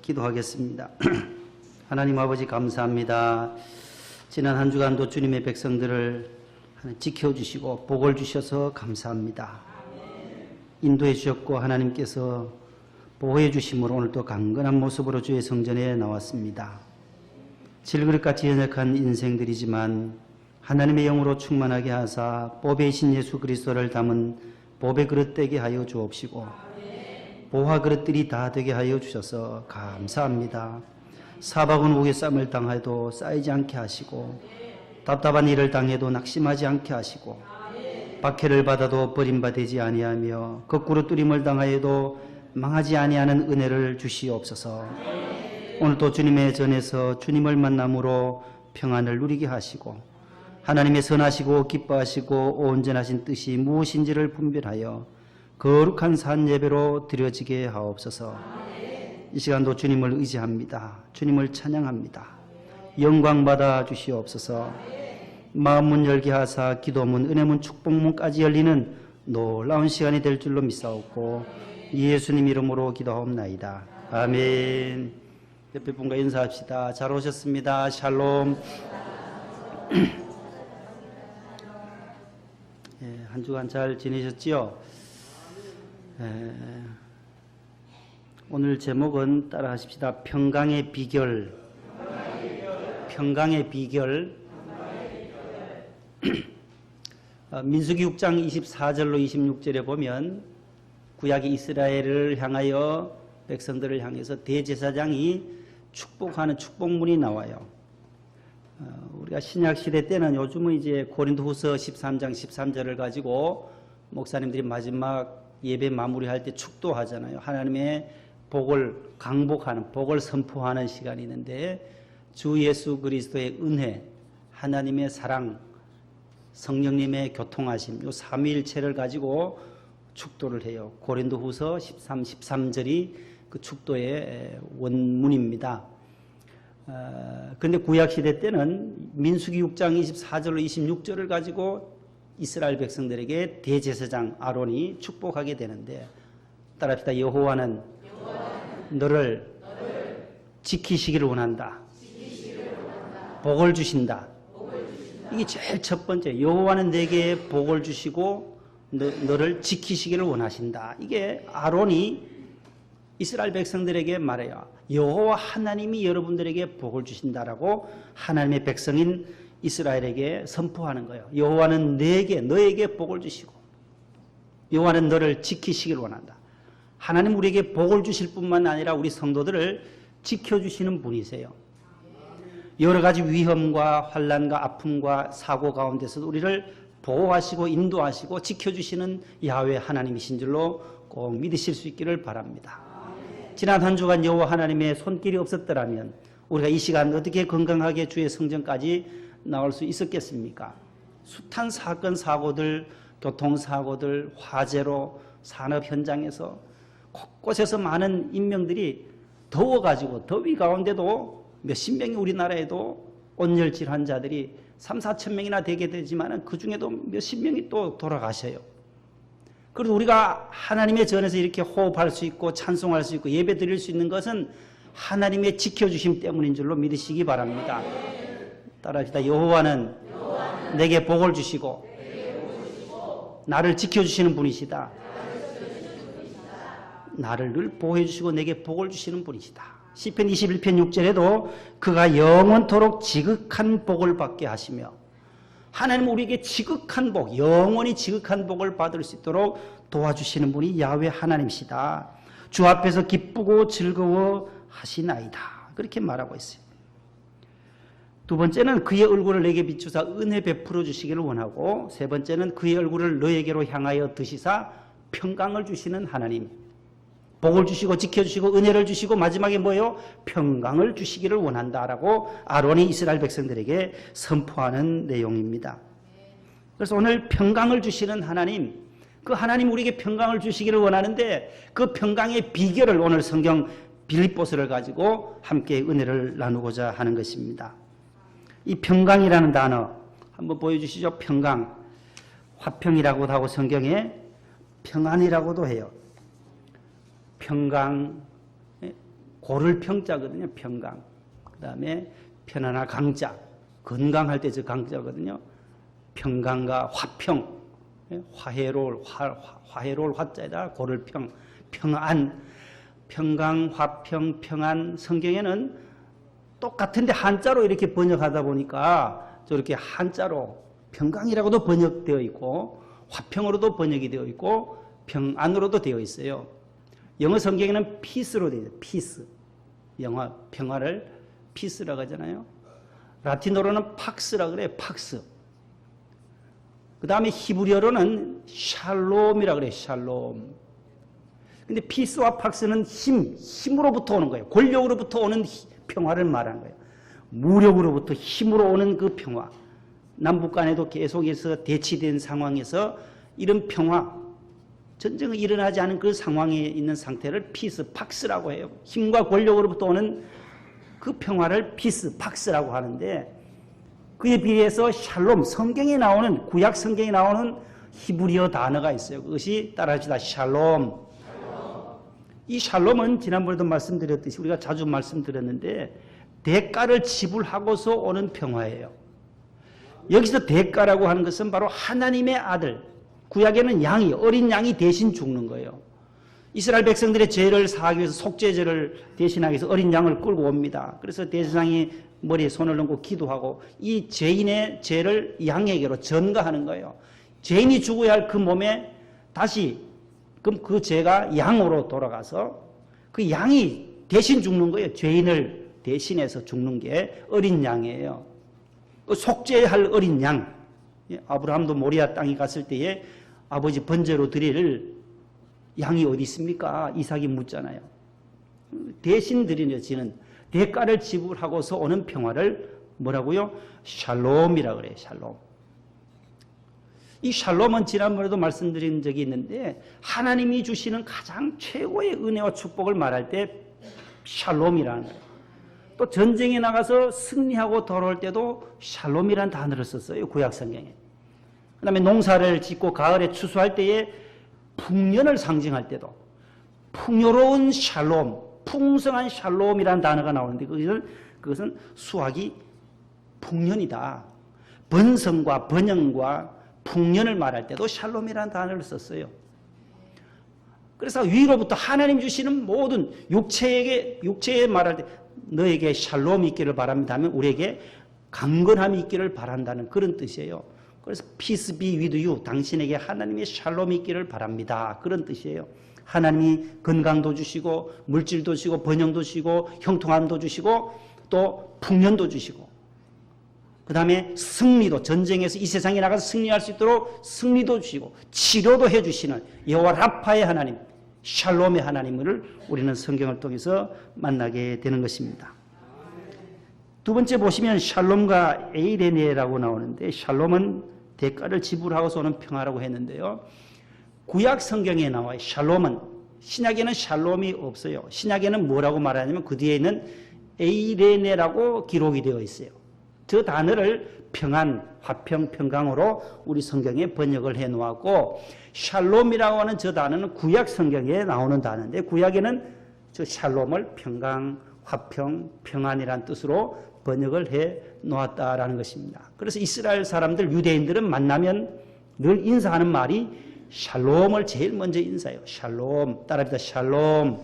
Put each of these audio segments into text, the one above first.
기도하겠습니다. 하나님 아버지 감사합니다. 지난 한 주간도 주님의 백성들을 지켜주시고 복을 주셔서 감사합니다. 인도해 주셨고 하나님께서 보호해 주심으로 오늘도 강건한 모습으로 주의 성전에 나왔습니다. 질그릇같이 연약한 인생들이지만 하나님의 영으로 충만하게 하사 보배의 신 예수 그리스도를 담은 보배 그릇 되게 하여 주옵시고 보화 그릇들이 다 되게 하여 주셔서 감사합니다. 사박은 우의 쌈을 당해도 쌓이지 않게 하시고 답답한 일을 당해도 낙심하지 않게 하시고 박해를 받아도 버림받지 아니하며 거꾸로 뚫림을 당하여도 망하지 아니하는 은혜를 주시옵소서. 오늘도 주님의 전에서 주님을 만남으로 평안을 누리게 하시고 하나님의 선하시고 기뻐하시고 온전하신 뜻이 무엇인지를 분별하여 거룩한 산 예배로 드려지게 하옵소서. 이 시간도 주님을 의지합니다. 주님을 찬양합니다. 영광 받아 주시옵소서. 마음문 열게 하사 기도문, 은혜문, 축복문까지 열리는 놀라운 시간이 될 줄로 믿사옵고 예수님 이름으로 기도하옵나이다. 아멘. 옆에 분과 인사합시다. 잘 오셨습니다. 샬롬. 한 주간 잘 지내셨지요? 오늘 제목은 따라 하십시다. 평강의 비결. 평강의 비결. 민수기 6장 24절로 26절에 보면 구약의 이스라엘을 향하여 백성들을 향해서 대제사장이 축복하는 축복문이 나와요. 우리가 신약 시대 때는 요즘은 이제 고린도후서 13장 13절을 가지고 목사님들이 마지막 예배 마무리할 때 축도하잖아요. 하나님의 복을 강복하는, 복을 선포하는 시간이 있는데 주 예수 그리스도의 은혜, 하나님의 사랑, 성령님의 교통하심, 이 삼위일체를 가지고 축도를 해요. 고린도후서 13절이 그 축도의 원문입니다. 그런데 구약시대 때는 민수기 6장 24절로 26절을 가지고 이스라엘 백성들에게 대제사장 아론이 축복하게 되는데 따라합시다. 여호와는 너를 지키시기를 원한다. 복을 주신다. 이게 제일 첫 번째. 여호와는 내게 복을 주시고 너를 지키시기를 원하신다. 이게 아론이 이스라엘 백성들에게 말해요. 여호와 하나님이 여러분들에게 복을 주신다라고 하나님의 백성인 이스라엘에게 선포하는 거예요. 여호와는 너에게 복을 주시고 여호와는 너를 지키시기를 원한다. 하나님 우리에게 복을 주실 뿐만 아니라 우리 성도들을 지켜주시는 분이세요. 여러 가지 위험과 환난과 아픔과 사고 가운데서도 우리를 보호하시고 인도하시고 지켜주시는 야훼 하나님이신 줄로 꼭 믿으실 수 있기를 바랍니다. 지난 한 주간 여호와 하나님의 손길이 없었더라면 우리가 이 시간 어떻게 건강하게 주의 성전까지 나올 수 있었겠습니까? 숱한 사건 사고들, 교통사고들, 화재로 산업 현장에서 곳곳에서 많은 인명들이 더워가지고 더위 가운데도 몇십 명이 우리나라에도 온열질 환자들이 3, 4천 명이나 되게 되지만 그 중에도 몇십 명이 또 돌아가셔요. 그래도 우리가 하나님의 전에서 이렇게 호흡할 수 있고 찬송할 수 있고 예배 드릴 수 있는 것은 하나님의 지켜주심 때문인 줄로 믿으시기 바랍니다. 따라합시다. 여호와는 내게 복을 주시고 나를 지켜주시는 분이시다. 나를 늘 보호해 주시고 내게 복을 주시는 분이시다. 시편 21편 6절에도 그가 영원토록 지극한 복을 받게 하시며 하나님 우리에게 지극한 복, 영원히 지극한 복을 받을 수 있도록 도와주시는 분이 야훼 하나님이시다. 주 앞에서 기쁘고 즐거워 하시나이다. 그렇게 말하고 있어요. 두 번째는 그의 얼굴을 내게 비추사 은혜 베풀어 주시기를 원하고 세 번째는 그의 얼굴을 너에게로 향하여 드시사 평강을 주시는 하나님. 복을 주시고 지켜주시고 은혜를 주시고 마지막에 뭐예요? 평강을 주시기를 원한다라고 아론이 이스라엘 백성들에게 선포하는 내용입니다. 그래서 오늘 평강을 주시는 하나님, 그 하나님 우리에게 평강을 주시기를 원하는데 그 평강의 비결을 오늘 성경 빌립보서를 가지고 함께 은혜를 나누고자 하는 것입니다. 이 평강이라는 단어 한번 보여주시죠. 평강. 화평이라고도 하고 성경에 평안이라고도 해요. 평강, 고를 평자거든요. 평강. 그 다음에 편안한 강자. 건강할 때 저 강자거든요. 평강과 화평. 화해로울 화자에다 고를 평안. 평강, 화평, 평안. 성경에는 똑같은데 한자로 이렇게 번역하다 보니까 저렇게 한자로 평강이라고도 번역되어 있고 화평으로도 번역이 되어 있고 평안으로도 되어 있어요. 영어 성경에는 peace로 되어 있어요. peace. 평화를 peace라고 하잖아요. 라틴어로는 팍스라고 그래요. 팍스. 그 다음에 히브리어로는 샬롬이라고 그래요. 샬롬. 근데 피스와 팍스는 힘으로부터 오는 거예요. 권력으로부터 오는 평화를 말하는 거예요. 무력으로부터 힘으로 오는 그 평화. 남북 간에도 계속해서 대치된 상황에서 이런 평화, 전쟁이 일어나지 않은 그 상황에 있는 상태를 피스, 팍스라고 해요. 힘과 권력으로부터 오는 그 평화를 피스, 팍스라고 하는데 그에 비해서 샬롬, 성경에 나오는, 구약 성경에 나오는 히브리어 단어가 있어요. 그것이 따라합시다. 샬롬. 이 샬롬은 지난번에도 말씀드렸듯이 우리가 자주 말씀드렸는데 대가를 지불하고서 오는 평화예요. 여기서 대가라고 하는 것은 바로 하나님의 아들, 구약에는 양이, 어린 양이 대신 죽는 거예요. 이스라엘 백성들의 죄를 사하기 위해서 속죄제를 대신하기 위해서 어린 양을 끌고 옵니다. 그래서 대제사장이 머리에 손을 얹고 기도하고 이 죄인의 죄를 양에게로 전가하는 거예요. 죄인이 죽어야 할 그 몸에 다시 그럼 그 죄가 양으로 돌아가서 그 양이 대신 죽는 거예요. 죄인을 대신해서 죽는 게 어린 양이에요. 속죄할 어린 양. 아브라함도 모리아 땅에 갔을 때에 아버지 번제로 드릴 양이 어디 있습니까? 이삭이 묻잖아요. 대신 드려지는 대가를 지불하고서 오는 평화를 뭐라고요? 샬롬이라고 그래요. 샬롬. 이 샬롬은 지난번에도 말씀드린 적이 있는데 하나님이 주시는 가장 최고의 은혜와 축복을 말할 때 샬롬이라는 거예요. 또 전쟁에 나가서 승리하고 돌아올 때도 샬롬이라는 단어를 썼어요. 구약 성경에. 그 다음에 농사를 짓고 가을에 추수할 때에 풍년을 상징할 때도 풍요로운 샬롬, 풍성한 샬롬이라는 단어가 나오는데 그것은 수학이 풍년이다. 번성과 번영과 풍년을 말할 때도 샬롬이라는 단어를 썼어요. 그래서 위로부터 하나님 주시는 모든 육체에 말할 때 너에게 샬롬이 있기를 바랍니다 하면 우리에게 강건함이 있기를 바란다는 그런 뜻이에요. 그래서 peace be with you. 당신에게 하나님의 샬롬이 있기를 바랍니다. 그런 뜻이에요. 하나님이 건강도 주시고 물질도 주시고 번영도 주시고 형통함도 주시고 또 풍년도 주시고 그 다음에 승리도 전쟁에서 이 세상에 나가서 승리할 수 있도록 승리도 주시고 치료도 해주시는 여호와 라파의 하나님 샬롬의 하나님을 우리는 성경을 통해서 만나게 되는 것입니다. 두 번째 보시면 샬롬과 에이레네라고 나오는데 샬롬은 대가를 지불하고서 오는 평화라고 했는데요. 구약 성경에 나와요. 샬롬은 신약에는 샬롬이 없어요. 신약에는 뭐라고 말하냐면 그 뒤에 있는 에이레네라고 기록이 되어 있어요. 저 단어를 평안, 화평, 평강으로 우리 성경에 번역을 해 놓았고 샬롬이라고 하는 저 단어는 구약 성경에 나오는 단어인데 구약에는 저 샬롬을 평강, 화평, 평안이라는 뜻으로 번역을 해 놓았다라는 것입니다. 그래서 이스라엘 사람들, 유대인들은 만나면 늘 인사하는 말이 샬롬을 제일 먼저 인사해요. 샬롬, 따라합니다. 샬롬.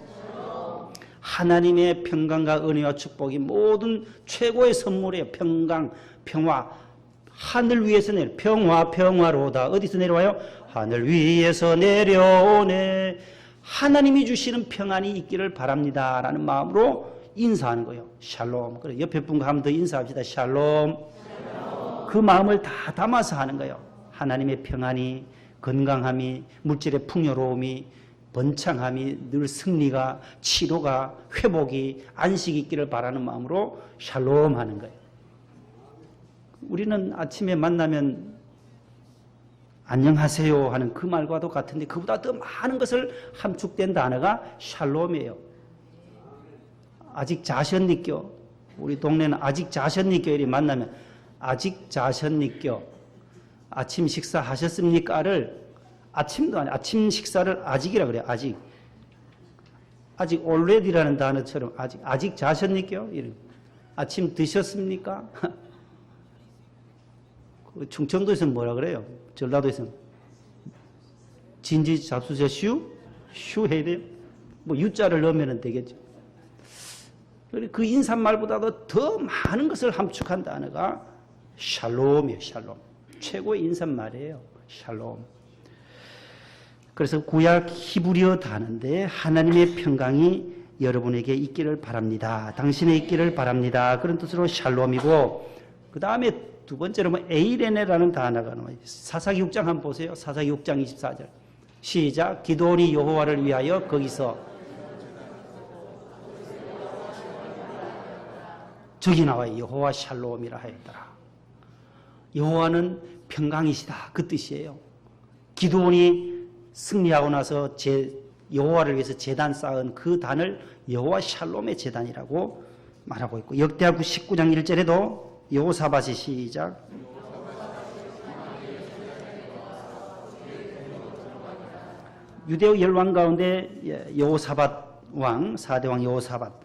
하나님의 평강과 은혜와 축복이 모든 최고의 선물이에요. 평강, 평화. 하늘 위에서 내려 평화로다. 어디서 내려와요? 하늘 위에서 내려오네. 하나님이 주시는 평안이 있기를 바랍니다. 라는 마음으로 인사하는 거예요. 샬롬. 그래 옆에 분과 한번 더 인사합시다. 샬롬. 그 마음을 다 담아서 하는 거예요. 하나님의 평안이, 건강함이, 물질의 풍요로움이, 번창함이, 늘 승리가, 치료가, 회복이, 안식이 있기를 바라는 마음으로 샬롬 하는 거예요. 우리는 아침에 만나면 안녕하세요 하는 그 말과도 같은데 그보다 더 많은 것을 함축된 단어가 샬롬이에요. 아직 자셨니껴? 우리 동네는 아직 자셨니껴? 이렇게 만나면 아직 자셨니껴? 아침 식사 하셨습니까를 아침도 아니 아침 식사를 아직이라 그래요. 아직 already라는 단어처럼 아직 자셨니까요? 이런. 아침 드셨습니까? 그 충청도에서는 뭐라 그래요? 전라도에서는 진지 잡수세 슈 해야 돼요? 뭐 유자를 넣으면 되겠죠. 그 인사말보다도 더 많은 것을 함축한 단어가 샬롬이에요. 샬롬. 최고의 인사말이에요. 샬롬. 그래서 구약 히브리어 단어인데 하나님의 평강이 여러분에게 있기를 바랍니다. 당신에 있기를 바랍니다. 그런 뜻으로 샬롬이고, 그 다음에 두 번째로 에이레네라는 단어가 나와요. 사사기 6장 한번 보세요. 사사기 6장 24절. 시작. 기도원이 여호와를 위하여 거기서 저기 나와요. 여호와 샬롬이라 하였더라. 여호와는 평강이시다. 그 뜻이에요. 기도원이 승리하고 나서 여호와를 위해서 제단 쌓은 그 단을 여호와 샬롬의 제단이라고 말하고 있고, 역대하 19장 1절에도 여호사밧이 시작. 유대의 10왕 가운데 여호사밧 왕, 4대 왕 여호사밧,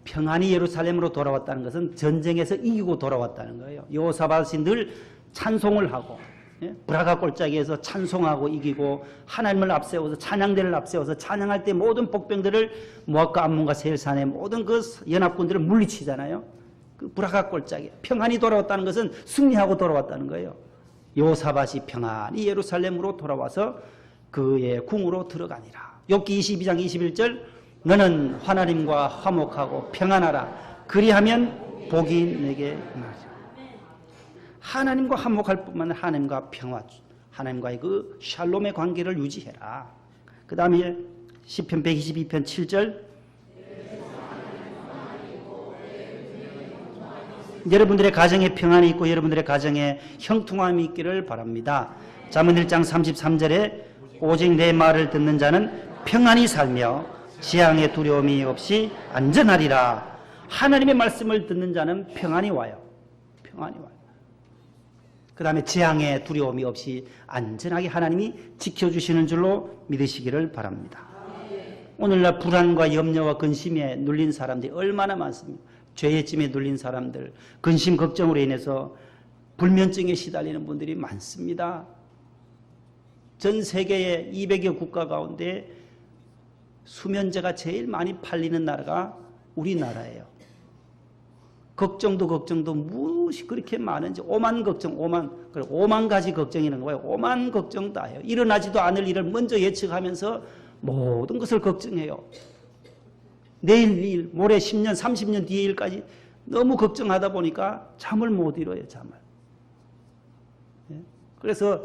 평안히 예루살렘으로 돌아왔다는 것은 전쟁에서 이기고 돌아왔다는 거예요. 여호사밧이 늘 찬송을 하고, 브라가 골짜기에서 찬송하고 이기고, 하나님을 앞세워서 찬양대를 앞세워서 찬양할 때 모든 복병들을 모압과 암몬과 세일산의 모든 그 연합군들을 물리치잖아요. 그 브라가 골짜기 평안히 돌아왔다는 것은 승리하고 돌아왔다는 거예요. 여호사밧이 평안히 예루살렘으로 돌아와서 그의 궁으로 들어가니라. 욥기 22장 21절, 너는 하나님과 화목하고 평안하라. 그리하면 복이 내게 임하리라. 하나님과 화목할 뿐만 아니라 하나님과 평화, 하나님과의 그 샬롬의 관계를 유지해라. 그 다음에 시편 122편 7절, 여러분들의 가정에 평안이 있고 여러분들의 가정에 형통함이 있기를 바랍니다. 잠언 1장 33절에 오직 내 말을 듣는 자는 평안히 살며 재앙의 두려움이 없이 안전하리라. 하나님의 말씀을 듣는 자는 평안이 와요. 평안이 와요. 그 다음에 재앙의 두려움이 없이 안전하게 하나님이 지켜주시는 줄로 믿으시기를 바랍니다. 오늘날 불안과 염려와 근심에 눌린 사람들이 얼마나 많습니까? 죄의 짐에 눌린 사람들, 근심 걱정으로 인해서 불면증에 시달리는 분들이 많습니다. 전 세계의 200여 국가 가운데 수면제가 제일 많이 팔리는 나라가 우리나라예요. 걱정도 무엇이 그렇게 많은지, 오만 걱정, 5만 가지 걱정이라는 거예요. 5만 걱정 다 해요. 일어나지도 않을 일을 먼저 예측하면서 모든 것을 걱정해요. 내일 일, 모레 10년, 30년 뒤의 일까지 너무 걱정하다 보니까 잠을 못 이뤄요, 잠을. 그래서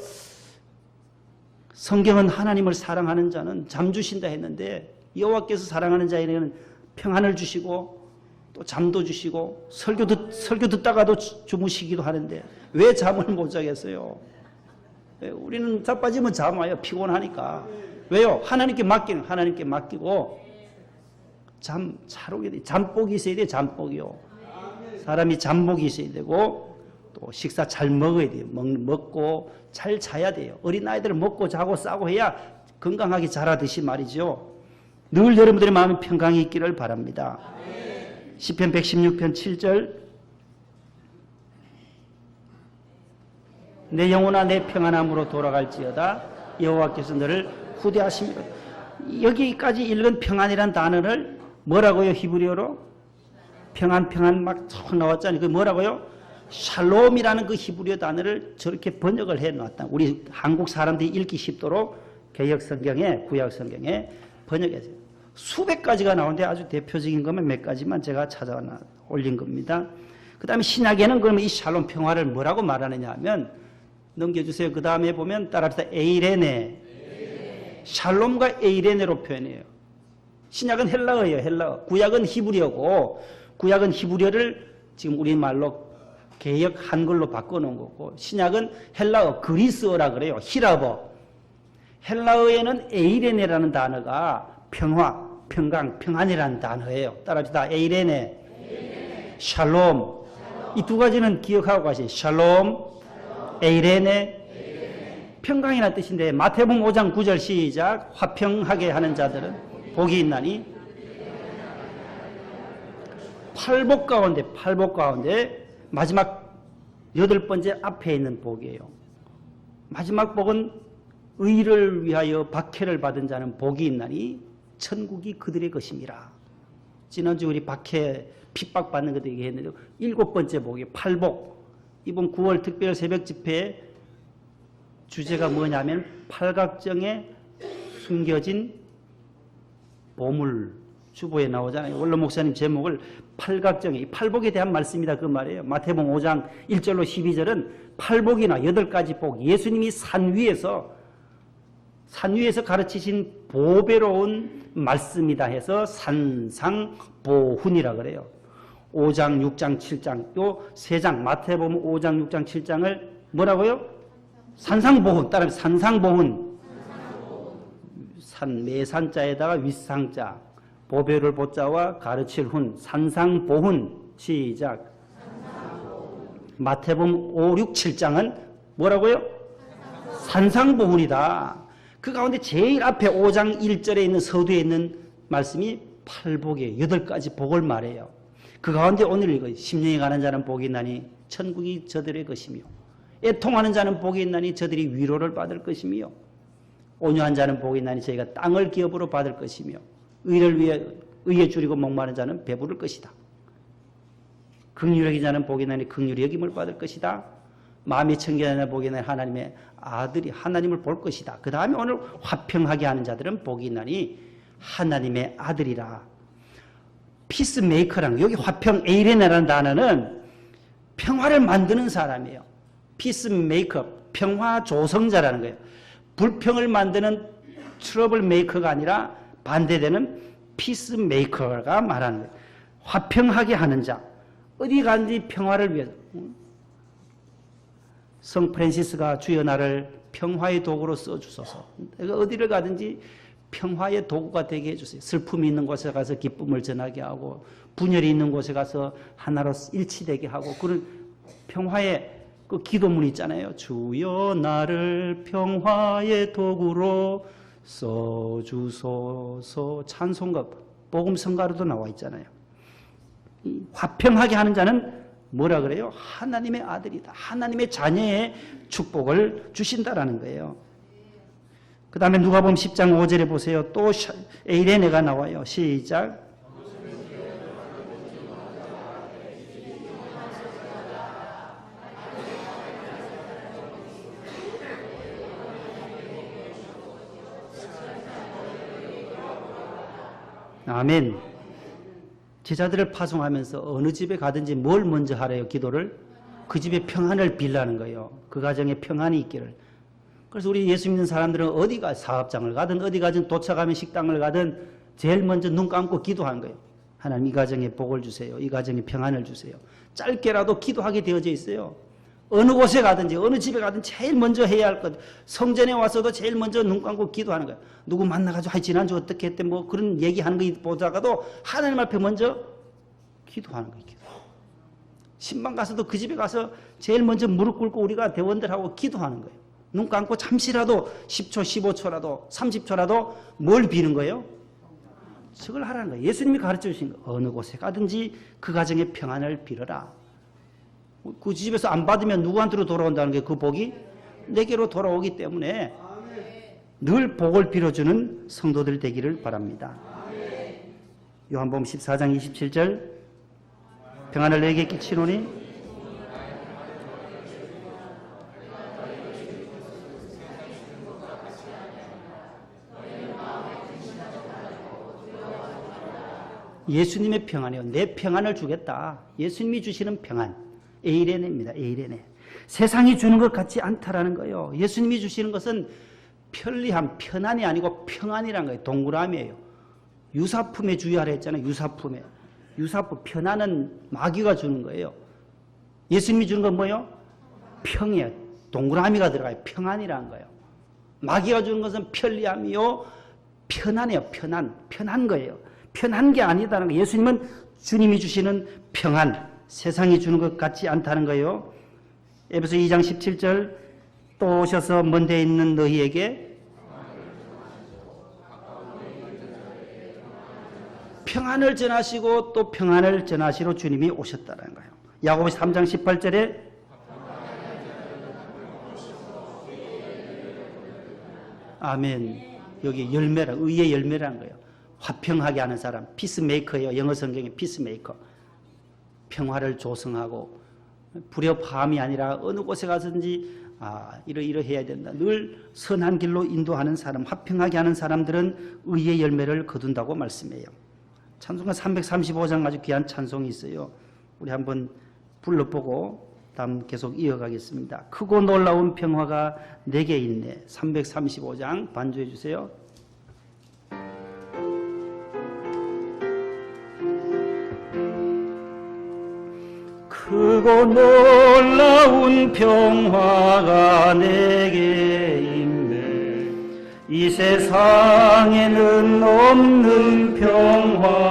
성경은 하나님을 사랑하는 자는 잠 주신다 했는데, 여호와께서 사랑하는 자에게는 평안을 주시고 또 잠도 주시고 설교 듣다가도 주무시기도 하는데 왜 잠을 못 자겠어요? 우리는 자빠지면 잠 와요. 피곤하니까. 왜요? 하나님께 맡기고 잠 잘 오게 돼. 잠복이 있어야 돼. 잠복이요. 사람이 잠복이 있어야 되고 또 식사 잘 먹어야 돼요. 먹고 잘 자야 돼요. 어린아이들은 먹고 자고 싸고 해야 건강하게 자라듯이 말이죠. 늘 여러분들의 마음에 평강이 있기를 바랍니다. 시편 116편 7절, 내 영혼아 내 평안함으로 돌아갈지어다 여호와께서 너를 후대하십니다. 여기까지 읽은 평안이란 단어를 뭐라고요? 히브리어로? 평안 막 쭉 나왔잖아요. 그 뭐라고요? 샬롬이라는 그 히브리어 단어를 저렇게 번역을 해놨다. 우리 한국 사람들이 읽기 쉽도록 개역 성경에, 구약 성경에 번역했어요. 수백 가지가 나오는데 아주 대표적인 것만 몇 가지만 제가 찾아 올린 겁니다. 그 다음에 신약에는 그러면 이 샬롬 평화를 뭐라고 말하느냐 하면, 넘겨주세요. 그 다음에 보면 따라합시다. 에이레네. 샬롬과 에이레네로 표현해요. 신약은 헬라어예요. 헬라어. 구약은 히브리어고, 구약은 히브리어를 지금 우리말로 개역 한글로 바꿔놓은 거고, 신약은 헬라어, 그리스어라 그래요. 히라버. 헬라어에는 에이레네라는 단어가 평화, 평강, 평안이라는 단어예요. 따라합시다. 에이레네, 샬롬. 이 두 가지는 기억하고 가세요. 샬롬, 에이레네. 평강이라는 뜻인데, 마태복음 5장 9절 시작. 화평하게 하는 자들은 복이 있나니 팔복 가운데 마지막 8번째 앞에 있는 복이에요. 마지막 복은 의를 위하여 박해를 받은 자는 복이 있나니 천국이 그들의 것임이라. 지난주 우리 박해 핍박받는 것도 얘기했는데 7번째 복이 팔복. 이번 9월 특별 새벽 집회 주제가 뭐냐면 팔각정에 숨겨진 보물. 주보에 나오잖아요. 원로 목사님 제목을 팔각정에, 이 팔복에 대한 말씀이다 그 말이에요. 마태복음 5장 1절로 12절은 팔복이나 8가지 복, 예수님이 산 위에서 가르치신 보배로운 말씀이다 해서 산상보훈이라 그래요. 5장, 6장, 7장, 요 3장, 마태복음 5장, 6장, 7장을 뭐라고요? 산상보훈, 따라하면 산상보훈. 매산자에다가 윗상자, 보배를 보자와 가르칠 훈, 산상보훈. 시작. 마태복음 5, 6, 7장은 뭐라고요? 산상보훈이다. 그 가운데 제일 앞에 5장 1절에 있는 서두에 있는 말씀이 팔복의 8가지 복을 말해요. 그 가운데 오늘 이거 심령이 가는 자는 복이 있나니 천국이 저들의 것이며, 애통하는 자는 복이 있나니 저들이 위로를 받을 것이며, 온유한 자는 복이 있나니 저희가 땅을 기업으로 받을 것이며, 의를 위해 의에 줄이고 목마른 자는 배부를 것이다. 긍휼히 자는 복이 있나니 긍휼히 여김을 받을 것이다. 마음이 청결한 자는 복이 있나니 하나님의 아들이 하나님을 볼 것이다. 그 다음에 오늘 화평하게 하는 자들은 복이 있나니 하나님의 아들이라. 피스메이커랑 여기 화평 에이레네라는 단어는 평화를 만드는 사람이에요. 피스메이커, 평화 조성자라는 거예요. 불평을 만드는 트러블 메이커가 아니라 반대되는 피스메이커가 말하는 거예요. 화평하게 하는 자. 어디 가든지 평화를 위해서. 성 프란시스가 주여 나를 평화의 도구로 써주소서. 내가 어디를 가든지 평화의 도구가 되게 해주세요. 슬픔이 있는 곳에 가서 기쁨을 전하게 하고, 분열이 있는 곳에 가서 하나로 일치되게 하고, 그런 평화의 그 기도문 있잖아요. 주여 나를 평화의 도구로 써주소서. 찬송가, 복음성가로도 나와 있잖아요. 화평하게 하는 자는 뭐라 그래요? 하나님의 아들이다. 하나님의 자녀의 축복을 주신다라는 거예요. 그 다음에 누가복음 10장 5절에 보세요. 또 에이레네가 나와요. 시작. 아멘. 제자들을 파송하면서 어느 집에 가든지 뭘 먼저 하래요? 기도를? 그 집에 평안을 빌라는 거예요. 그 가정에 평안이 있기를. 그래서 우리 예수 믿는 사람들은 어디가 사업장을 가든 어디 가든 도착하면 식당을 가든 제일 먼저 눈 감고 기도하는 거예요. 하나님 이 가정에 복을 주세요. 이 가정에 평안을 주세요. 짧게라도 기도하게 되어져 있어요. 어느 곳에 가든지 어느 집에 가든지 제일 먼저 해야 할 것. 성전에 와서도 제일 먼저 눈 감고 기도하는 거예요. 누구 만나가지고 지난주 어떻게 했대 뭐 그런 얘기하는 거 보다가도 하나님 앞에 먼저 기도하는 거예요. 신방 가서도 그 집에 가서 제일 먼저 무릎 꿇고 우리가 대원들하고 기도하는 거예요. 눈 감고 잠시라도 10초 15초라도 30초라도 뭘 비는 거예요? 저걸 하라는 거예요. 예수님이 가르쳐 주신 거. 어느 곳에 가든지 그 가정의 평안을 빌어라. 그 집에서 안 받으면 누구한테로 돌아온다는 게 그 복이 내게로 돌아오기 때문에 늘 복을 빌어주는 성도들 되기를 바랍니다. 요한복음 14장 27절 평안을 내게 끼치노니 예수님의 평안이요. 내 평안을 주겠다. 예수님이 주시는 평안. 에이레네입니다. 에이레네. 세상이 주는 것 같지 않다라는 거예요. 예수님이 주시는 것은 편리함, 편안이 아니고 평안이라는 거예요. 동그라미예요. 유사품에 주의하라 했잖아요. 유사품에. 유사품, 편안은 마귀가 주는 거예요. 예수님이 주는 건 뭐예요? 평이에요. 동그라미가 들어가요. 평안이라는 거예요. 마귀가 주는 것은 편리함이요. 편안해요. 편한 거예요. 편한 게 아니다는 거예요. 예수님은 주님이 주시는 평안, 세상이 주는 것 같지 않다는 거예요. 에베소 2장 17절 또 오셔서 먼 데 있는 너희에게 평안을 전하시고 또 평안을 전하시러 주님이 오셨다는 거예요. 야고보서 3장 18절에 아멘. 여기 열매라, 의의 열매라는 거예요. 화평하게 하는 사람, 피스메이커예요. 영어 성경에 피스메이커. 평화를 조성하고 불협화음이 아니라 어느 곳에 가든지 이러해야 된다. 늘 선한 길로 인도하는 사람, 화평하게 하는 사람들은 의의 열매를 거둔다고 말씀해요. 찬송가 335장 아주 귀한 찬송이 있어요. 우리 한번 불러보고 다음 계속 이어가겠습니다. 크고 놀라운 평화가 내게 있네. 335장 반주해 주세요. 크고 놀라운 평화가 내게 있네. 이 세상에는 없는 평화.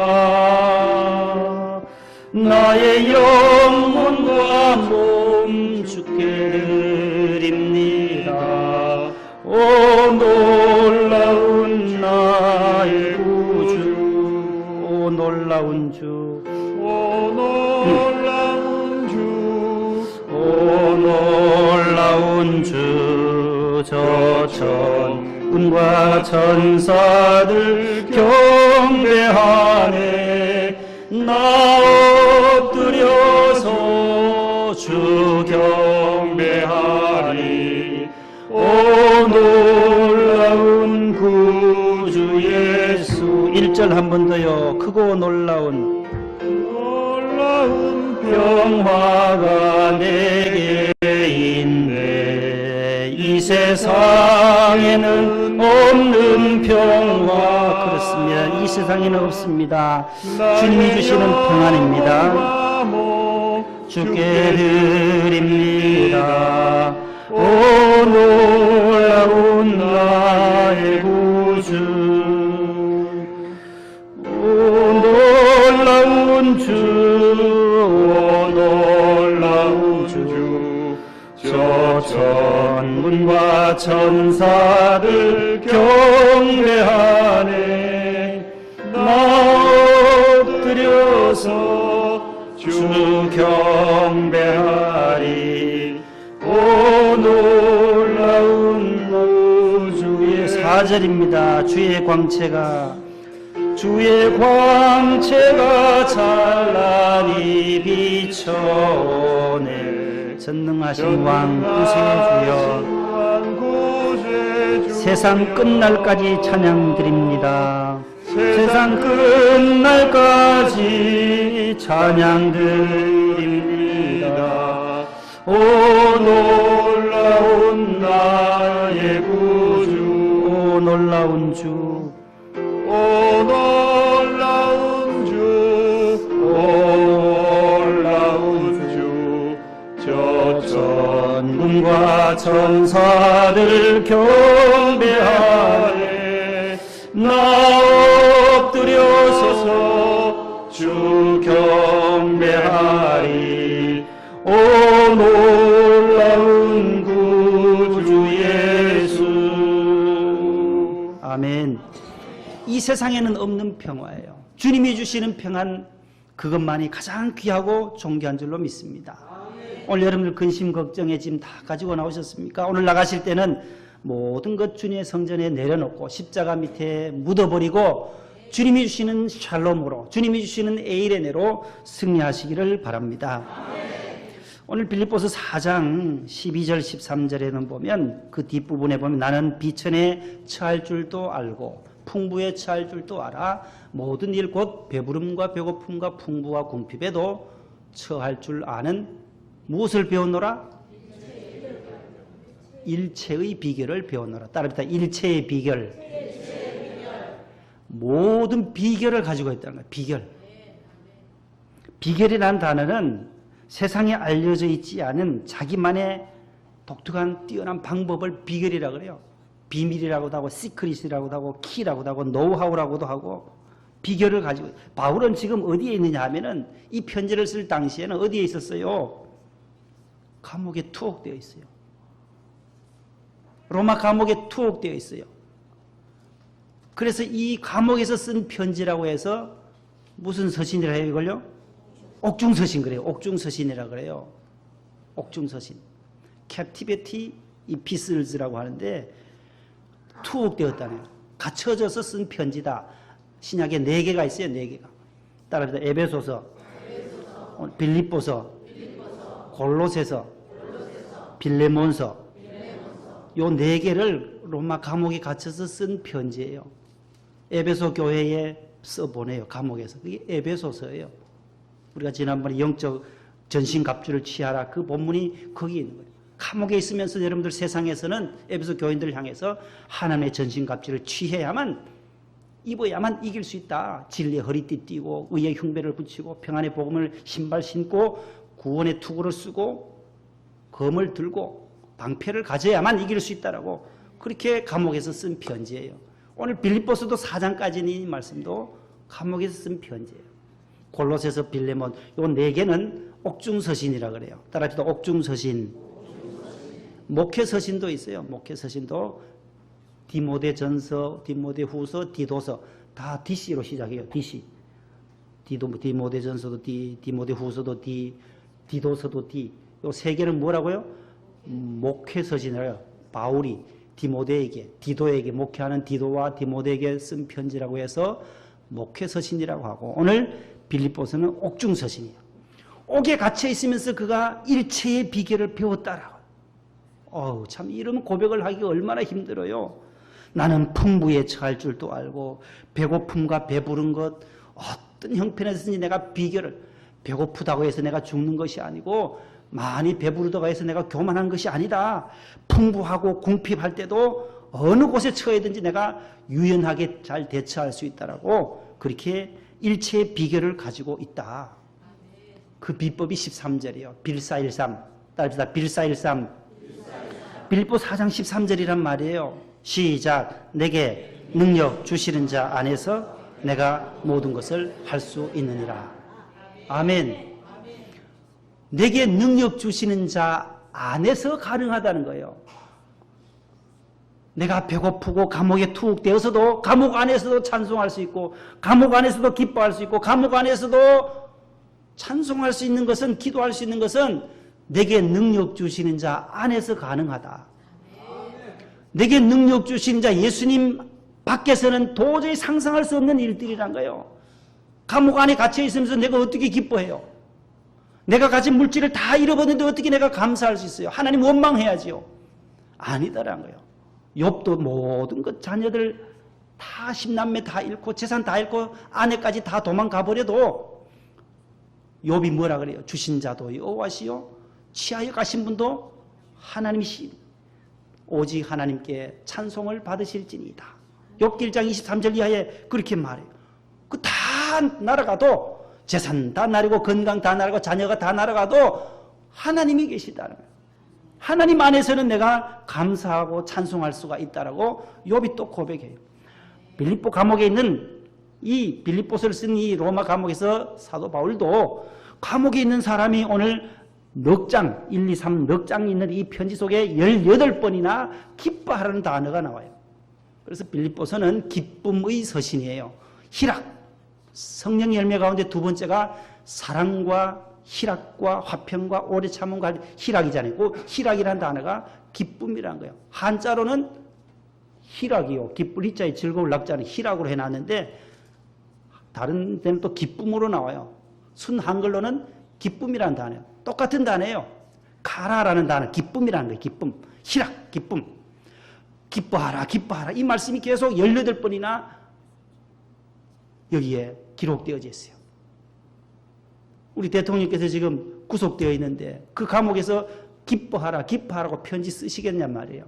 나의 영혼과 몸 주께 드립니다. 오 놀라운 나의 구주, 오 놀라운 주, 오 놀라운 주, 오 놀라운 주. 저 천군과 천사들 경배하네. 나 엎드려서 주 경배하리. 오 놀라운 구주 예수. 1절 한 번 더요. 크고 놀라운 평화가 내게 있네. 이 세상에는 없는 평화. 그렇습니다. 이 세상에는 없습니다. 주님이 주시는 평안입니다. 주께 드립니다. 오 놀라운 나의 구주, 오 놀라운 주, 오 놀라운 주. 저 천군과 천사들 경배하네. 나 엎드려서 주 경배하리. 오 놀라운 구주의 4절입니다. 주의 광채가 찬란히 비춰오네. 전능하신 왕 구세주여, 세상 끝날까지 찬양드립니다. 세상 끝날까지 찬양드립니다. 오 놀라운 나의 구주, 오 놀라운 주, 오 놀라운 주, 오 놀라운 주. 저 천군과 천사들 경배하네. 나 엎드려서 주 경배하리. 오 놀라운 구주 예수. 아멘. 이 세상에는 없는 평화예요. 주님이 주시는 평안, 그것만이 가장 귀하고 존귀한 줄로 믿습니다. 오늘 여러분들 근심 걱정에 짐 다 가지고 나오셨습니까? 오늘 나가실 때는 모든 것 주님의 성전에 내려놓고 십자가 밑에 묻어버리고 주님이 주시는 샬롬으로, 주님이 주시는 에이레네로 승리하시기를 바랍니다. 오늘 빌립보서 4장 12절 13절에는 보면, 그 뒷부분에 보면 나는 비천에 처할 줄도 알고 풍부에 처할 줄도 알아. 모든 일 곧 배부름과 배고픔과 풍부와 궁핍에도 처할 줄 아는 무엇을 배웠노라? 일체의 비결을 배웠노라. 따라합니다. 일체의 비결. 모든 비결을 가지고 있다는 거예요. 비결. 비결이라는 단어는 세상에 알려져 있지 않은 자기만의 독특한 뛰어난 방법을 비결이라고 그래요. 비밀이라고도 하고 시크릿이라고도 하고 키라고도 하고 노하우라고도 하고 비결을 가지고. 바울은 지금 어디에 있느냐 하면은 이 편지를 쓸 당시에는 어디에 있었어요? 감옥에 투옥되어 있어요. 로마 감옥에 투옥되어 있어요. 그래서 이 감옥에서 쓴 편지라고 해서 무슨 서신이라 해요 이걸요? 옥중서신 그래요. 옥중서신이라 그래요. 옥중서신. Captivity Epistles라고 하는데 투옥되었다네요. 갇혀져서 쓴 편지다. 신약에 4개가 있어요. 4개가. 따라합니다. 에베소서, 빌립보서, 골로새서, 빌레몬서. 요 4개를 로마 감옥에 갇혀서 쓴 편지예요. 에베소 교회에 써보내요. 감옥에서. 그게 에베소서예요. 우리가 지난번에 영적 전신갑주를 취하라 그 본문이 거기 있는 거예요. 감옥에 있으면서 여러분들 세상에서는 에베소 교인들을 향해서 하나님의 전신갑주를 취해야만 입어야만 이길 수 있다. 진리의 허리띠 띠고 의의 흉배를 붙이고 평안의 복음을 신발 신고 구원의 투구를 쓰고 검을 들고 방패를 가져야만 이길 수 있다라고 그렇게 감옥에서 쓴 편지예요. 오늘 빌립보서도 4장까지는 이 말씀도 감옥에서 쓴 편지예요. 골로새서, 빌레몬 요 4개는 옥중서신이라 그래요. 따라합시다. 옥중서신. 목회서신도 있어요. 목회서신도 디모데전서, 디모데후서, 디도서 다 DC로 시작해요. DC. 디모데전서도 D, 디모데후서도 D, 디도서도 D. 요 3개는 뭐라고요? 목회서신이라요. 바울이 디모데에게, 디도에게 목회하는 디도와 디모데에게 쓴 편지라고 해서 목회서신이라고 하고 오늘 빌립보서는 옥중서신이에요. 옥에 갇혀 있으면서 그가 일체의 비결을 배웠다라고. 참 이런 고백을 하기가 얼마나 힘들어요. 나는 풍부에 처할 줄도 알고 배고픔과 배부른 것 어떤 형편에서든지 내가 비결을 배고프다고 해서 내가 죽는 것이 아니고 많이 배부르다고 해서 내가 교만한 것이 아니다. 풍부하고 궁핍할 때도 어느 곳에 처해든지 내가 유연하게 잘 대처할 수 있다라고 그렇게 일체의 비결을 가지고 있다. 그 비법이 13절이에요. 빌사일삼. 따라합시다. 빌사일삼. 빌립보 4장 13절이란 말이에요. 시작. 내게 능력 주시는 자 안에서 내가 모든 것을 할 수 있느니라. 아멘. 내게 능력 주시는 자 안에서 가능하다는 거예요. 내가 배고프고 감옥에 투옥되어서도 감옥 안에서도 찬송할 수 있고 감옥 안에서도 기뻐할 수 있고 감옥 안에서도 찬송할 수 있는 것은 기도할 수 있는 것은 내게 능력 주시는 자 안에서 가능하다. 내게 능력 주시는 자 예수님 밖에서는 도저히 상상할 수 없는 일들이란 거예요. 감옥 안에 갇혀 있으면서 내가 어떻게 기뻐해요? 내가 가진 물질을 다 잃어버렸는데 어떻게 내가 감사할 수 있어요? 하나님 원망해야지요. 아니다라는 거예요. 욥도 모든 것 자녀들 다 10남매 다 잃고 재산 다 잃고 아내까지 다 도망가 버려도 욥이 뭐라 그래요? 주신 자도 여호와시요 취하여 가신 분도 하나님이시 오직 하나님께 찬송을 받으실지니이다. 욥기 1장 23절 이하에 그렇게 말해요. 그 다 날아가도 재산 다 날아가고 건강 다 날아가고 자녀가 다 날아가도 하나님이 계시다는 거예요. 하나님 안에서는 내가 감사하고 찬송할 수가 있다라고 욥이 또 고백해요. 빌립보 감옥에 있는 이 빌립보서를 쓴 이 로마 감옥에서 사도 바울도 감옥에 있는 사람이 오늘 넉 장, 1, 2, 3 넉 장이 있는 이 편지 속에 18번이나 기뻐하라는 단어가 나와요. 그래서 빌립보서는 기쁨의 서신이에요. 희락, 성령의 열매 가운데 두 번째가 사랑과 희락과 화평과 오래 참음과 희락이잖아요. 그 희락이라는 단어가 기쁨이라는 거예요. 한자로는 희락이요. 기쁠 희자에 즐거울 낙자는 희락으로 해놨는데 다른 데는 또 기쁨으로 나와요. 순 한글로는 기쁨이라는 단어예요. 똑같은 단어예요. 가라라는 단어, 기쁨이라는 거예요. 기쁨, 희락, 기쁨. 기뻐하라, 기뻐하라. 이 말씀이 계속 18번이나 여기에 기록되어져 있어요. 우리 대통령께서 지금 구속되어 있는데 그 감옥에서 기뻐하라, 기뻐하라고 편지 쓰시겠냔 말이에요.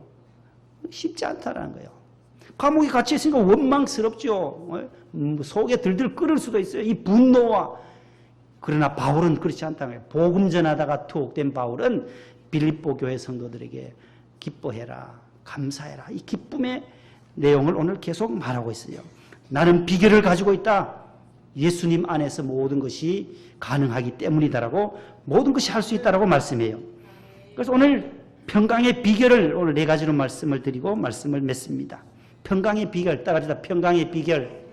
쉽지 않다라는 거예요. 감옥에 갇혀 있으니까 원망스럽죠. 속에 들들 끓을 수도 있어요. 이 분노와. 그러나 바울은 그렇지 않다는 거예요. 복음 전하다가 투옥된 바울은 빌립보 교회 성도들에게 기뻐해라, 감사해라. 이 기쁨의 내용을 오늘 계속 말하고 있어요. 나는 비결을 가지고 있다. 예수님 안에서 모든 것이 가능하기 때문이다라고 모든 것이 할 수 있다라고 말씀해요. 그래서 오늘 평강의 비결을 오늘 4가지로 말씀을 드리고 말씀을 맺습니다. 평강의 비결 따라합시다. 평강의 비결.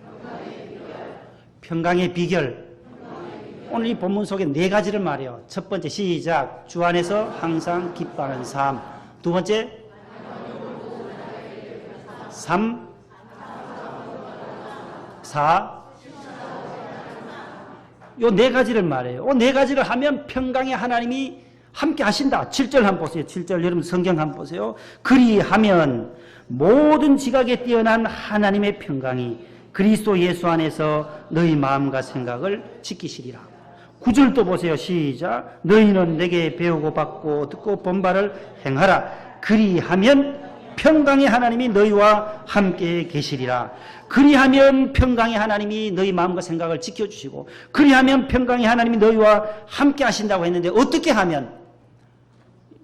평강의 비결. 오늘 이 본문 속에 네 가지를 말해요. 첫 번째 시작. 주 안에서 항상 기뻐하는 삶. 두 번째 3, 4. 요 네 가지를 말해요. 네 가지를 하면 평강의 하나님이 함께 하신다. 7절 한번 보세요. 7절 여러분 성경 한번 보세요. 그리하면 모든 지각에 뛰어난 하나님의 평강이 그리스도 예수 안에서 너희 마음과 생각을 지키시리라. 9절 또 보세요. 시작. 너희는 내게 배우고 받고 듣고 본 바를 행하라. 그리하면 평강의 하나님이 너희와 함께 계시리라. 그리하면 평강의 하나님이 너희 마음과 생각을 지켜주시고 그리하면 평강의 하나님이 너희와 함께 하신다고 했는데 어떻게 하면?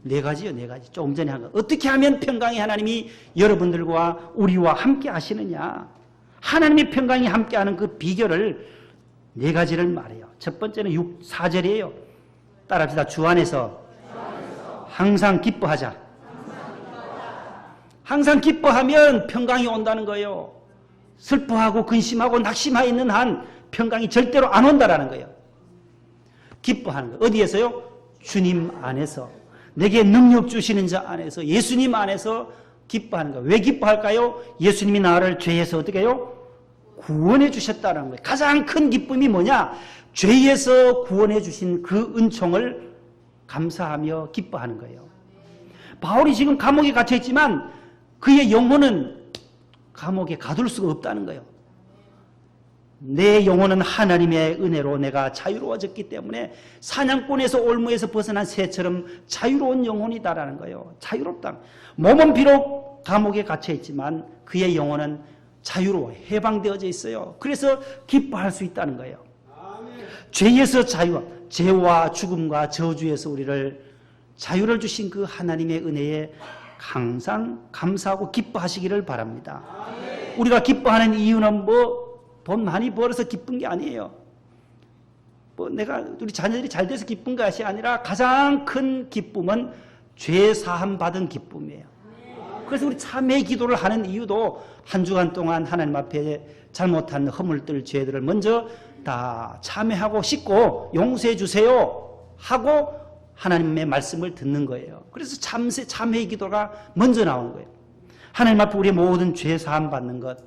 네 가지요. 네 가지. 조금 전에 한 거. 어떻게 하면 평강의 하나님이 여러분들과 우리와 함께 하시느냐. 하나님의 평강이 함께하는 그 비결을 네 가지를 말해요. 첫 번째는 4절이에요. 따라합시다. 주 안에서 항상 기뻐하자. 항상 기뻐하면 평강이 온다는 거예요. 슬퍼하고 근심하고 낙심하여 있는 한 평강이 절대로 안 온다라는 거예요. 기뻐하는 거예요. 어디에서요? 주님 안에서. 내게 능력 주시는 자 안에서, 예수님 안에서 기뻐하는 거예요. 왜 기뻐할까요? 예수님이 나를 죄에서 어떻게 해요? 구원해 주셨다는 거예요. 가장 큰 기쁨이 뭐냐? 죄에서 구원해 주신 그 은총을 감사하며 기뻐하는 거예요. 바울이 지금 감옥에 갇혀 있지만 그의 영혼은 감옥에 가둘 수가 없다는 거예요. 내 영혼은 하나님의 은혜로 내가 자유로워졌기 때문에 사냥꾼에서 올무에서 벗어난 새처럼 자유로운 영혼이다라는 거예요. 자유롭다. 몸은 비록 감옥에 갇혀 있지만 그의 영혼은 자유로워 해방되어져 있어요. 그래서 기뻐할 수 있다는 거예요. 죄에서 자유, 죄와 죽음과 저주에서 우리를 자유를 주신 그 하나님의 은혜에 항상 감사하고 기뻐하시기를 바랍니다. 우리가 기뻐하는 이유는 돈 많이 벌어서 기쁜 게 아니에요. 내가 우리 자녀들이 잘 돼서 기쁜 것이 아니라 가장 큰 기쁨은 죄 사함 받은 기쁨이에요. 그래서 우리 참회 기도를 하는 이유도 한 주간 동안 하나님 앞에 잘못한 허물들 죄들을 먼저 다 참회하고 씻고 용서해 주세요 하고 하나님의 말씀을 듣는 거예요. 그래서 참회 기도가 먼저 나오는 거예요. 하나님 앞에 우리의 모든 죄 사함 받는 것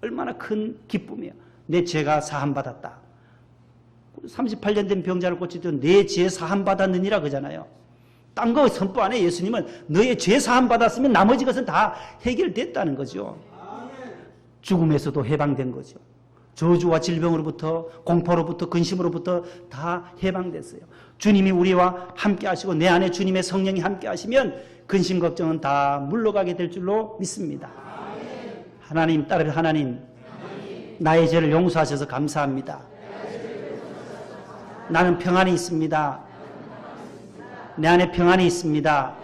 얼마나 큰 기쁨이에요. 내 죄가 사함 받았다. 38년 된 병자를 고치던 내 죄 사함 받았느니라 그러잖아요. 딴 거 선포 안 해. 예수님은 너의 죄 사함 받았으면 나머지 것은 다 해결됐다는 거죠. 죽음에서도 해방된 거죠. 저주와 질병으로부터 공포로부터 근심으로부터 다 해방됐어요. 주님이 우리와 함께 하시고 내 안에 주님의 성령이 함께 하시면 근심 걱정은 다 물러가게 될 줄로 믿습니다. 하나님, 딸을 하나님, 나의 죄를 용서하셔서 감사합니다. 나는 평안이 있습니다. 내 안에 평안이 있습니다.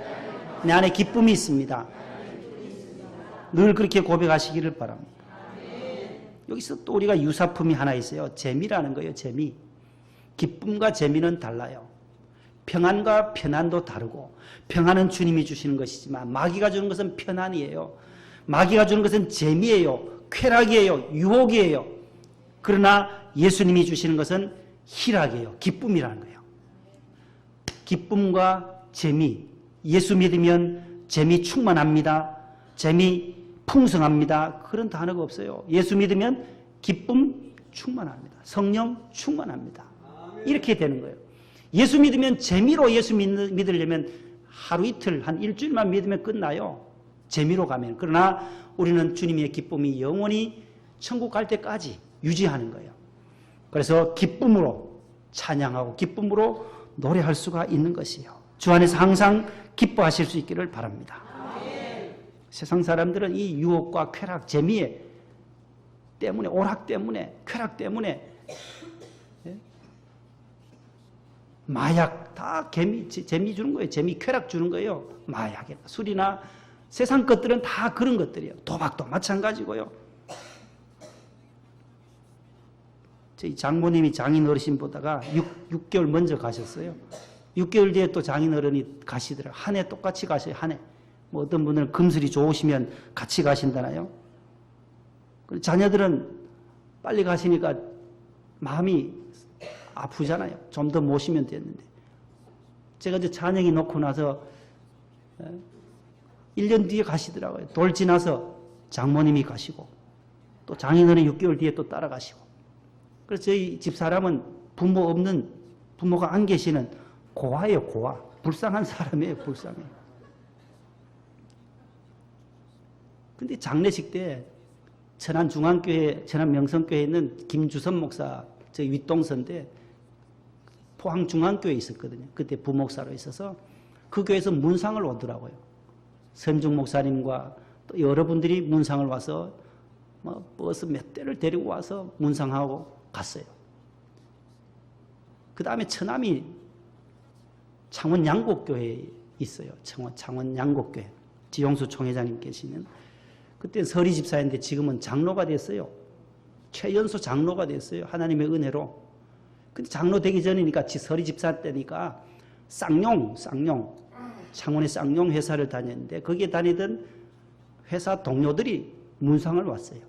내 안에 기쁨이 있습니다. 늘 그렇게 고백하시기를 바랍니다. 여기서 또 우리가 유사품이 하나 있어요. 재미라는 거예요. 재미. 기쁨과 재미는 달라요. 평안과 편안도 다르고 평안은 주님이 주시는 것이지만 마귀가 주는 것은 편안이에요. 마귀가 주는 것은 재미예요. 쾌락이에요. 유혹이에요. 그러나 예수님이 주시는 것은 희락이에요. 기쁨이라는 거예요. 기쁨과 재미. 예수 믿으면 재미 충만합니다. 재미 풍성합니다. 그런 단어가 없어요. 예수 믿으면 기쁨 충만합니다. 성령 충만합니다. 이렇게 되는 거예요. 예수 믿으면 재미로 예수 믿으려면 하루 이틀 한 일주일만 믿으면 끝나요. 재미로 가면. 그러나 우리는 주님의 기쁨이 영원히 천국 갈 때까지 유지하는 거예요. 그래서 기쁨으로 찬양하고 기쁨으로 노래할 수가 있는 것이에요. 주 안에서 항상 기뻐하실 수 있기를 바랍니다. 세상 사람들은 이 유혹과 쾌락, 재미 때문에, 오락 때문에, 쾌락 때문에 마약 다 재미 주는 거예요. 재미, 쾌락 주는 거예요. 마약이나 술이나 세상 것들은 다 그런 것들이에요. 도박도 마찬가지고요. 저희 장모님이 장인 어르신 보다가 6개월 먼저 가셨어요. 6개월 뒤에 또 장인 어른이 가시더라고요. 한 해 똑같이 가셔요. 한 해. 뭐 어떤 분들은 금슬이 좋으시면 같이 가신다나요? 자녀들은 빨리 가시니까 마음이 아프잖아요. 좀 더 모시면 됐는데. 제가 이제 찬영이 놓고 나서 1년 뒤에 가시더라고요. 돌 지나서 장모님이 가시고 또 장인어른 6개월 뒤에 또 따라가시고. 그래서 저희 집사람은 부모가 안 계시는 고아예요, 고아. 불쌍한 사람이에요, 불쌍해요. 근데 장례식 때 천안중앙교회, 천안명성교회에 있는 김주선 목사, 저희 윗동서인데 포항중앙교회에 있었거든요. 그때 부목사로 있어서 그 교회에서 문상을 오더라고요. 선중 목사님과 또 여러분들이 문상을 와서 버스 몇 대를 데리고 와서 문상하고 갔어요. 그 다음에 처남이 창원 양곡교회에 있어요. 창원 양곡교회. 지용수 총회장님 계시는. 그때 서리 집사인데 지금은 장로가 됐어요. 최연소 장로가 됐어요. 하나님의 은혜로. 근데 장로 되기 전이니까 서리 집사 때니까 쌍용 창원의 쌍용 회사를 다녔는데 거기에 다니던 회사 동료들이 문상을 왔어요.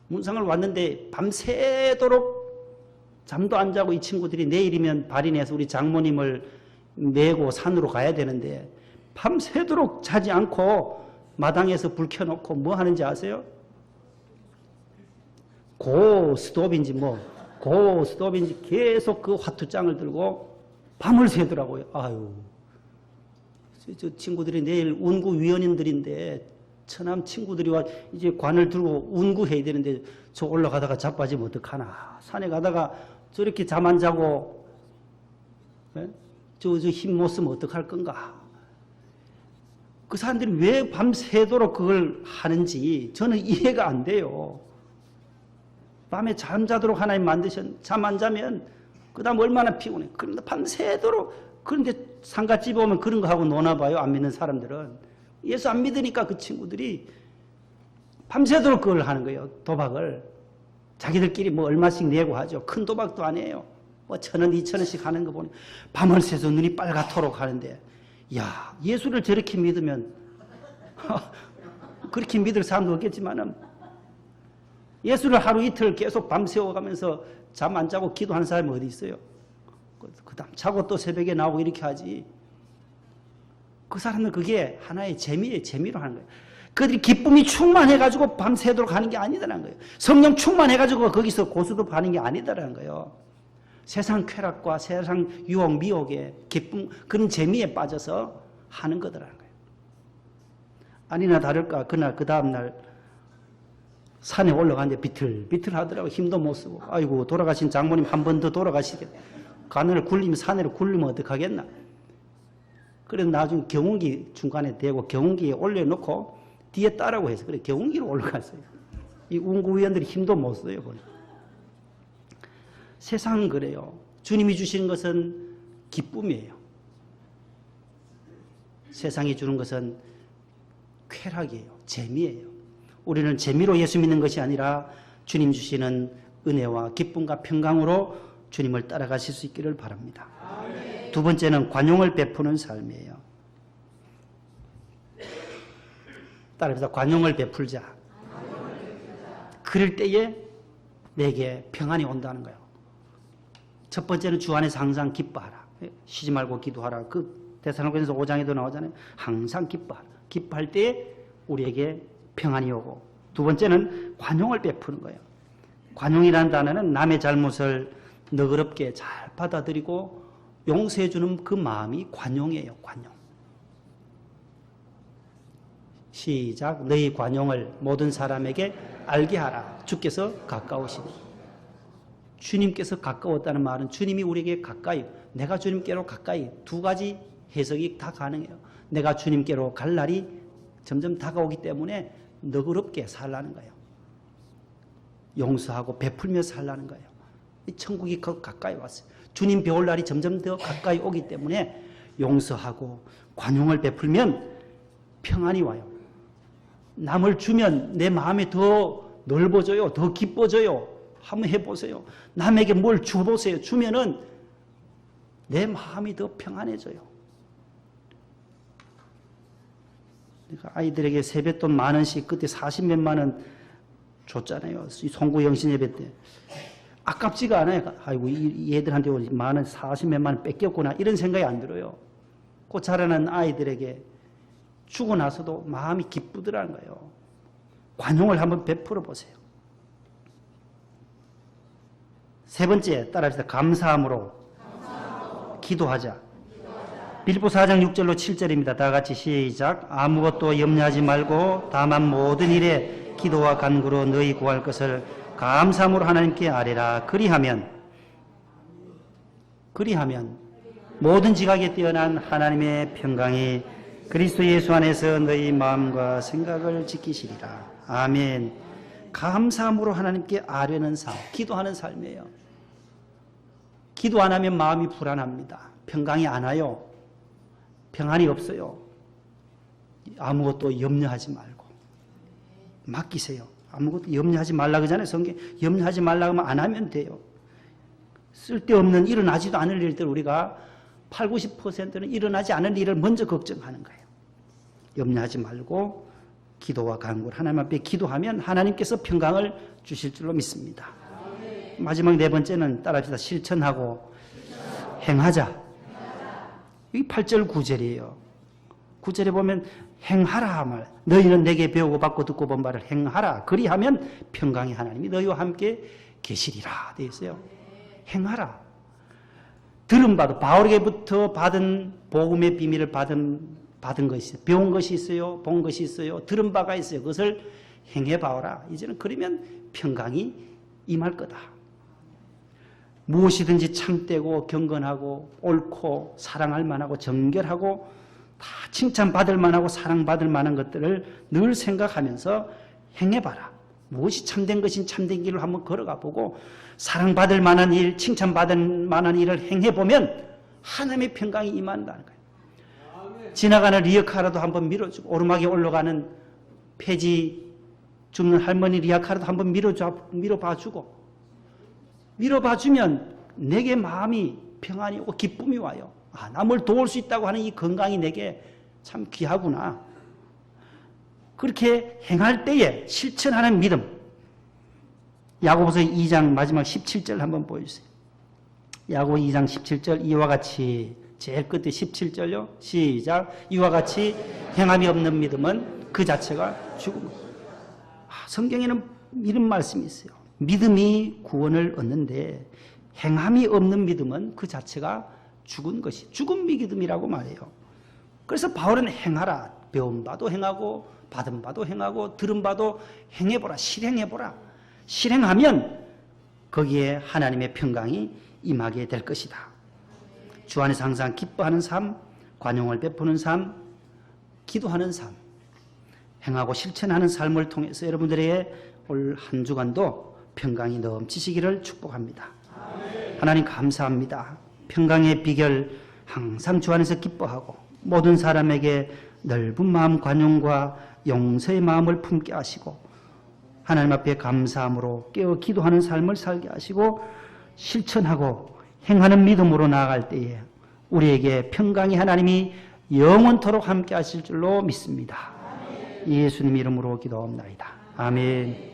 문상을 왔는데 밤새도록 잠도 안 자고 이 친구들이 내일이면 발인해서 우리 장모님을 메고 산으로 가야 되는데 밤새도록 자지 않고 마당에서 불 켜놓고 뭐 하는지 아세요? 고스톱인지 계속 그 화투장을 들고 밤을 새더라고요. 아유, 저 친구들이 내일 운구 위원님들인데 처남 친구들이 와 이제 관을 들고 운구해야 되는데 저 올라가다가 자빠지면 어떡하나. 산에 가다가 저렇게 잠 안 자고 저 힘 못 쓰면 어떡할 건가. 그 사람들이 왜 밤새도록 그걸 하는지 저는 이해가 안 돼요. 밤에 잠자도록 하나님 만드셨는데 잠 안 자면 그 다음 얼마나 피곤해. 그런데 밤새도록. 그런데 상갓집에 오면 그런 거 하고 노나 봐요. 안 믿는 사람들은. 예수 안 믿으니까 그 친구들이 밤새도록 그걸 하는 거예요. 도박을. 자기들끼리 뭐 얼마씩 내고 하죠. 큰 도박도 아니에요. 뭐 1,000원, 2,000원씩 하는 거 보니 밤을 새서 눈이 빨갛도록 하는데, 야, 예수를 저렇게 믿으면 그렇게 믿을 사람도 없겠지만은 예수를 하루 이틀 계속 밤새워가면서 잠 안 자고 기도하는 사람이 어디 있어요? 그 다음 자고 또 새벽에 나오고 이렇게 하지. 그 사람은 그게 하나의 재미로 하는 거예요. 그들이 기쁨이 충만해가지고 밤새도록 하는 게 아니다라는 거예요. 성령 충만해가지고 거기서 고수도 하는 게 아니다라는 거예요. 세상 쾌락과 세상 유혹, 미혹에 기쁨, 그런 재미에 빠져서 하는 거더라는 거예요. 아니나 다를까 그날 그 다음날 산에 올라가는데 비틀비틀 하더라고. 힘도 못 쓰고. 아이고, 돌아가신 장모님 한 번 더 돌아가시겠다. 가늘을 굴리면, 산에를 굴리면 어떡하겠나. 그래서 나중에 경운기 중간에 대고 경운기에 올려놓고 뒤에 따라고 해서 그래 경운기로 올라갔어요. 이 운구위원들이 힘도 못 써요. 세상은 그래요. 주님이 주시는 것은 기쁨이에요. 세상이 주는 것은 쾌락이에요. 재미예요. 우리는 재미로 예수 믿는 것이 아니라 주님 주시는 은혜와 기쁨과 평강으로 주님을 따라가실 수 있기를 바랍니다. 아멘. 두 번째는 관용을 베푸는 삶이에요. 따라해서 관용을 베풀자. 그럴 때에 내게 평안이 온다는 거예요. 첫 번째는 주 안에서 항상 기뻐하라. 쉬지 말고 기도하라. 그 데살로니가서 5장에도 나오잖아요. 항상 기뻐하라. 기뻐할 때에 우리에게 평안이 오고, 두 번째는 관용을 베푸는 거예요. 관용이라는 단어는 남의 잘못을 너그럽게 잘 받아들이고 용서해 주는 그 마음이 관용이에요. 관용. 시작. 너희 관용을 모든 사람에게 알게 하라. 주께서 가까우시니. 주님께서 가까웠다는 말은 주님이 우리에게 가까이, 내가 주님께로 가까이, 두 가지 해석이 다 가능해요. 내가 주님께로 갈 날이 점점 다가오기 때문에 너그럽게 살라는 거예요. 용서하고 베풀며 살라는 거예요. 천국이 가까이 왔어요. 주님 배울 날이 점점 더 가까이 오기 때문에 용서하고 관용을 베풀면 평안이 와요. 남을 주면 내 마음이 더 넓어져요. 더 기뻐져요. 한번 해보세요. 남에게 뭘 줘보세요. 주면은 내 마음이 더 평안해져요. 그러니까 아이들에게 세뱃돈 10,000원씩 그때 40몇만 원 줬잖아요. 송구 영신 예배 때. 아깝지가 않아요. 아이고, 이 애들한테 만원, 40몇만 원 뺏겼구나. 이런 생각이 안 들어요. 그 자라난 아이들에게 주고 나서도 마음이 기쁘더라는 거예요. 관용을 한번 베풀어 보세요. 세 번째, 따라합시다. 감사함으로 기도하자. 빌립보 4장 6절로 7절입니다. 다 같이 시작. 아무것도 염려하지 말고 다만 모든 일에 기도와 간구로 너희 구할 것을 감사함으로 하나님께 아뢰라. 그리하면 모든 지각에 뛰어난 하나님의 평강이 그리스도 예수 안에서 너희 마음과 생각을 지키시리라. 아멘. 감사함으로 하나님께 아뢰는 삶, 기도하는 삶이에요. 기도 안 하면 마음이 불안합니다. 평강이 안 와요. 평안이 없어요. 아무것도 염려하지 말고 맡기세요. 아무것도 염려하지 말라 그러잖아요. 성경 염려하지 말라 하면 안 하면 돼요. 쓸데없는 일어나지도 않을 일들 우리가 8, 90%는 일어나지 않을 일을 먼저 걱정하는 거예요. 염려하지 말고 기도와 간구를 하나님 앞에 기도하면 하나님께서 평강을 주실 줄로 믿습니다. 마지막 네 번째는 따라합시다. 실천하고 행하자. 이 8절 9절이에요. 9절에 보면 행하라 말. 너희는 내게 배우고 받고 듣고 본 바를 행하라. 그리하면 평강의 하나님이 너희와 함께 계시리라 되어 있어요. 행하라. 들은 바도 바울에게부터 받은 복음의 비밀을 받은 것이 있어요. 배운 것이 있어요. 본 것이 있어요. 들은 바가 있어요. 그것을 행해 봐오라. 이제는 그러면 평강이 임할 거다. 무엇이든지 참되고 경건하고 옳고 사랑할 만하고 정결하고 다 칭찬받을 만하고 사랑받을 만한 것들을 늘 생각하면서 행해봐라. 무엇이 참된 것인 참된 길을 한번 걸어가 보고 사랑받을 만한 일, 칭찬받을 만한 일을 행해보면 하나님의 평강이 임한다는 거예요. 지나가는 리어카라도 한번 밀어주고 오르막에 올라가는 폐지 줍는 할머니 리어카라도 한번 밀어봐주고 밀어봐주면 내게 마음이 평안이 오고 기쁨이 와요. 아, 남을 도울 수 있다고 하는 이 건강이 내게 참 귀하구나. 그렇게 행할 때에 실천하는 믿음. 야고보서 2장 마지막 17절 한번 보여주세요. 야고보 2장 17절 이와 같이 제일 끝에 17절요. 시작. 이와 같이 행함이 없는 믿음은 그 자체가 죽음. 성경에는 이런 말씀이 있어요. 믿음이 구원을 얻는데 행함이 없는 믿음은 그 자체가 죽은 것이 죽은 믿음이라고 말해요. 그래서 바울은 행하라. 배운 바도 행하고 받은 바도 행하고 들은 바도 행해보라. 실행해보라. 실행하면 거기에 하나님의 평강이 임하게 될 것이다. 주 안에서 항상 기뻐하는 삶, 관용을 베푸는 삶, 기도하는 삶, 행하고 실천하는 삶을 통해서 여러분들에게 올 한 주간도 평강이 넘치시기를 축복합니다. 하나님 감사합니다. 평강의 비결 항상 주 안에서 기뻐하고 모든 사람에게 넓은 마음 관용과 용서의 마음을 품게 하시고 하나님 앞에 감사함으로 깨어 기도하는 삶을 살게 하시고 실천하고 행하는 믿음으로 나아갈 때에 우리에게 평강의 하나님이 영원토록 함께 하실 줄로 믿습니다. 예수님 이름으로 기도합니다. 아멘.